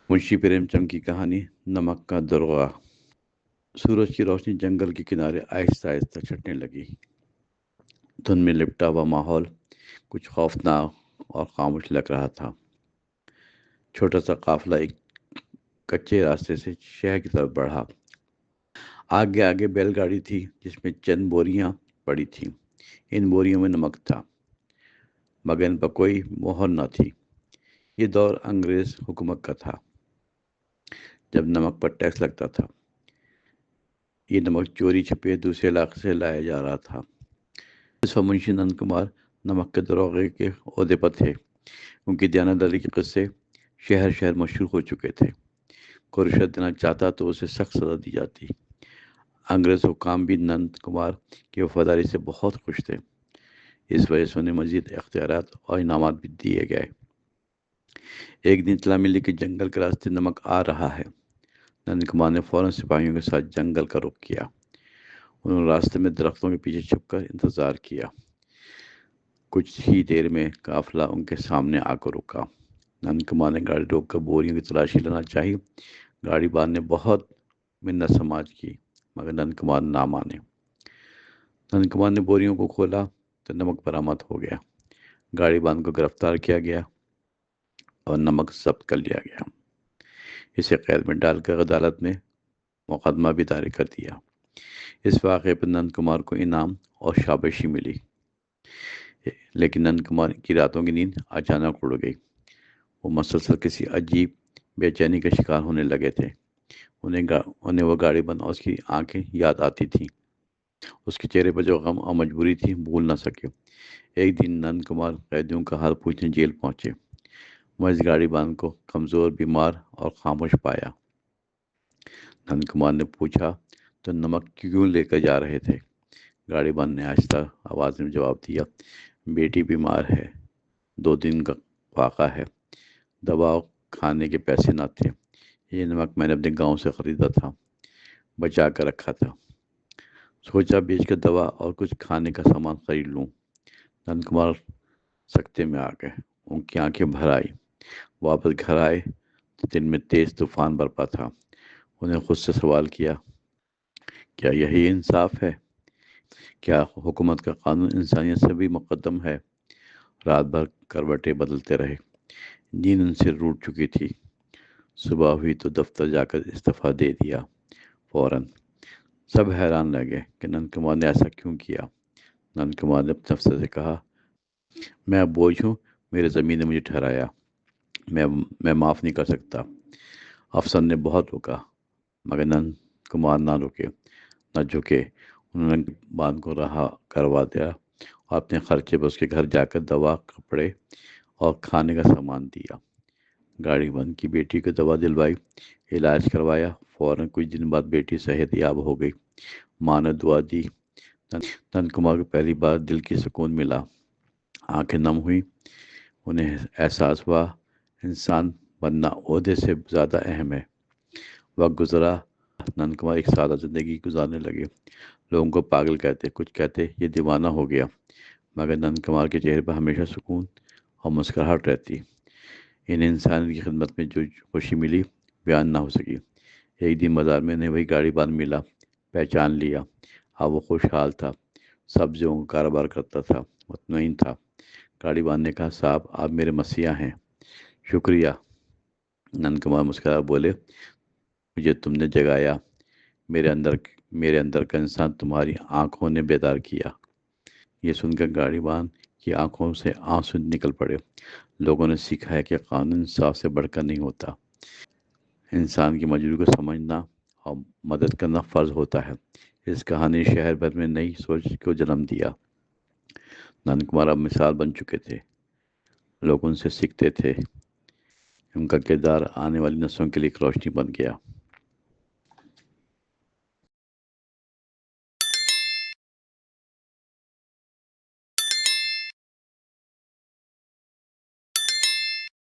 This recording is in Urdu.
منشی پریم چند کی کہانی نمک کا درغا۔ سورج کی روشنی جنگل کے کنارے آہستہ آہستہ چھٹنے لگی۔ دھند میں لپٹا ہوا ماحول کچھ خوفناک اور خاموش لگ رہا تھا۔ چھوٹا سا قافلہ ایک کچے راستے سے شہر کی طرف بڑھا۔ آگے آگے بیل گاڑی تھی جس میں چند بوریاں پڑی تھیں۔ ان بوریوں میں نمک تھا مگر ان پر کوئی مہر نہ تھی۔ یہ دور انگریز حکومت کا تھا جب نمک پر ٹیکس لگتا تھا۔ یہ نمک چوری چھپے دوسرے علاقے سے لایا جا رہا تھا۔ اس وقت منشی نند کمار نمک کے دروغے کے عہدے پر تھے۔ ان کی دیانتداری کے قصے شہر شہر مشہور ہو چکے تھے۔ کوئی رشوت دینا چاہتا تو اسے سخت سزا دی جاتی۔ انگریز حکام بھی نند کمار کی وفاداری سے بہت خوش تھے۔ اس وجہ سے انہیں مزید اختیارات اور انعامات بھی دیے گئے۔ ایک دن اطلاع ملی کہ جنگل کے راستے نمک آ رہا ہے۔ نند کمار نے فوراً سپاہیوں کے ساتھ جنگل کا رخ کیا۔ انہوں نے راستے میں درختوں کے پیچھے چھپ کر انتظار کیا۔ کچھ ہی دیر میں قافلہ ان کے سامنے آ کر رکا۔ نند کمار نے گاڑی روک کر بوریوں کی تلاشی لینا چاہی۔ گاڑی بان نے بہت منت سماج کی مگر نند کمار نہ مانے۔ نند کمار نے بوریوں کو کھولا تو نمک برآمد ہو گیا۔ گاڑی بان کو گرفتار کیا گیا اور نمک ضبط کر لیا گیا۔ اسے قید میں ڈال کر عدالت میں مقدمہ بھی دائر کر دیا۔ اس واقعے پر نند کمار کو انعام اور شاباشی ملی، لیکن نند کمار کی راتوں کی نیند اچانک اڑ گئی۔ وہ مسلسل کسی عجیب بے چینی کا شکار ہونے لگے تھے۔ انہیں وہ گاڑی بند اور اس کی آنکھیں یاد آتی تھیں۔ اس کے چہرے پر جو غم اور مجبوری تھی بھول نہ سکے۔ ایک دن نند کمار قیدیوں کا حال پوچھنے جیل پہنچے۔ وہ اس گاڑی بند کو کمزور، بیمار اور خاموش پایا۔ نند کمار نے پوچھا تو نمک کیوں لے کر جا رہے تھے؟ گاڑی بند نے آہستہ آواز میں جواب دیا، بیٹی بیمار ہے، 2 دن کا واقعہ ہے، دوا کھانے کے پیسے نہ تھے، یہ نمک میں نے اپنے گاؤں سے خریدا تھا، بچا کر رکھا تھا، سوچا بیچ کر دوا اور کچھ کھانے کا سامان خرید لوں۔ نند کمار سکتے میں آ گئے۔ ان کی آنکھیں بھر آئی۔ واپس گھر آئے تو دل میں تیز طوفان برپا تھا۔ انہیں خود سے سوال کیا، کیا یہی انصاف ہے؟ کیا حکومت کا قانون انسانیت سے بھی مقدم ہے؟ رات بھر کروٹیں بدلتے رہے۔ نیند ان سے روٹ چکی تھی۔ صبح ہوئی تو دفتر جا کر استعفیٰ دے دیا فوراً۔ سب حیران رہ گئے کہ نند کمار نے ایسا کیوں کیا۔ نند کمار نے اپنے افسر سے کہا، میں اب بوجھ ہوں، میرے زمین نے مجھے ٹھہرایا، میں معاف نہیں کر سکتا۔ افسر نے بہت روکا مگر نند کمار نہ رکے نہ جھکے۔ انہوں نے باندھ کو رہا کروا دیا اور اپنے خرچے پر اس کے گھر جا کر دوا، کپڑے اور کھانے کا سامان دیا۔ گاڑی بند کی بیٹی کو دوا دلوائی، علاج کروایا۔ فوراً کچھ دن بعد بیٹی صحت یاب ہو گئی۔ ماں نے دعا دی۔ نند کمار کو پہلی بار دل کی سکون ملا۔ آنکھیں نم ہوئی۔ انہیں احساس ہوا انسان بننا عہدے سے زیادہ اہم ہے۔ وقت گزرا، نند کمار ایک سادہ زندگی گزارنے لگے۔ لوگوں کو پاگل کہتے، کچھ کہتے یہ دیوانہ ہو گیا، مگر نند کمار کے چہرے پر ہمیشہ سکون اور مسکراہٹ رہتی۔ ان انسان کی خدمت میں جو خوشی ملی بیان نہ ہو سکی۔ ایک دن بازار میں انہیں وہی گاڑی بان ملا، پہچان لیا۔ اب وہ خوشحال تھا، سبزیوں کا کاروبار کرتا تھا، مطمئن تھا۔ گاڑی بان نے کہا، صاحب آپ میرے مسیحا ہیں۔ شکریہ۔ نند کمار مسکرا بولے، مجھے تم نے جگایا، میرے اندر کا انسان تمہاری آنکھوں نے بیدار کیا۔ یہ سن کر گاڑی بان کی آنکھوں سے آنسو نکل پڑے۔ لوگوں نے سیکھا ہے کہ قانون انصاف سے بڑھ کر نہیں ہوتا۔ انسان کی مجبوری کو سمجھنا اور مدد کرنا فرض ہوتا ہے۔ اس کہانی نے شہر بھر میں نئی سوچ کو جنم دیا۔ نند کمار اب مثال بن چکے تھے۔ لوگ ان سے سیکھتے تھے۔ ان کا کردار آنے والی نسلوں کے لیے ایک روشنی بن گیا۔